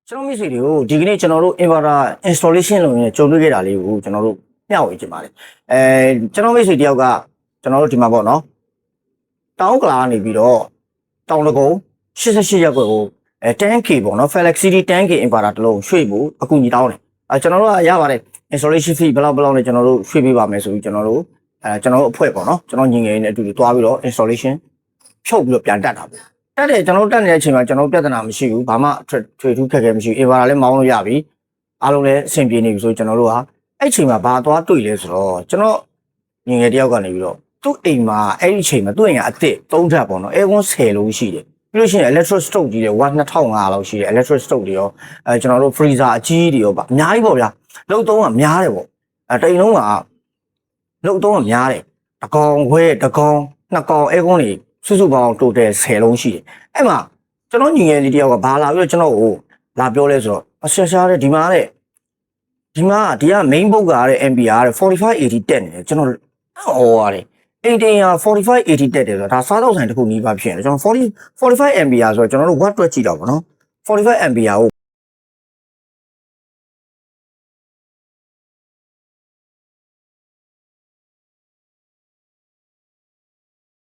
ကျွန်တော်မိတ်ဆွေတွေကိုဒီကနေ့ကျွန်တော်တို့ inverter installation လုပ်ရင်ကြုံတွေ့ခဲ့တာလေးကိုကျွန်တော်တို့မျှဝေချင်ပါတယ်ကျွန်တော်မိတ်ဆွေတယောက်ကကျွန်တော်တို့ဒီမှာပေါ့နော်တောင်းကလာနေပြီးတော့တောင်းတကုံ88ရက်ွက်ကို10k ပေါ့နော် Flex City 10k inverter တစ်လုံးရွှေ့ဖို့အကူအညီတောင်းတယ်ကျွန်တော်တို့ကရပါတယ် installation fee ဘယ်လောက်နဲ့ကျွန်တော်တို့ရွှေ့ပေးပါမယ်ဆိုပြီးကျွန်တော်တို့အဖွဲ့ပေါ့နော်ကျွန်တော်ညီငယ်နဲ့အတူတူတွားပြီးတော့ installation ဖြုတ်ပြီးတော့ပြန်တက်တာပေါ့တက်တယ်ကျွန်တော်တက်နေတဲ့အချိန်မှာကျွန်တော်ပြဿနာမရှိဘူးဘာမှထွေထူးခက်ခဲမရှိဘူး inverter လည်းမောင်းလို့ရပြီအားလုံးလည်းအဆင်ပြေနေပြီဆိုကျွန်တော်တို့ကအဲ့ချိန်မှာဘာသွားတွေ့လဲဆိုတော့ကျွန်တော်ညီငယ်တယောက်ကနေပြီးတော့သူ့အိမ်မှာအဲ့ဒီချိန်မှာသူ့အိမ်ကအစ်စ်3ထပ်ပေါ့နော် aircon 10လုံးရှိတယ်ပြီးလို့ရှိရင် electric stove ကြီးတွေဝါ2500လောက်ရှိတယ် electric stove တွေရောကျွန်တော်တို့ freezer အကြီးတွေရောပါအများကြီးပေါ့ဗျာလုံးသုံးကများတယ်ပေါ့တိမ်လုံးကလုံးသုံးကများတယ်တကောင်ခွဲတကောင်နှစ်ကောင် aircon တွေစုစုပေါင်း total 10လုံးရှိတယ်အဲ့မှာကျွန်တော်ညီငယ်လေးတယောက်ကဘာလာပြီးတော့ကျွန်တော်ကိုလာပြောလဲဆိုတော့ရှာတဲ့ဒီမှာက main book ကတဲ့ MPR တဲ့4580တက်နေတယ်ကျွန်တော်ဟောရတယ်အိမ်တင်ရ4580တက်တယ်ဆိုတော့ဒါစားတော့ဆိုင်တစ်ခုနီးပါးဖြစ်နေတယ်ကျွန်တော်45 MPR ဆိုတော့ကျွန်တော်တို့ watt တွက်ကြည့်တော့ဗောနော်45 MPR ကို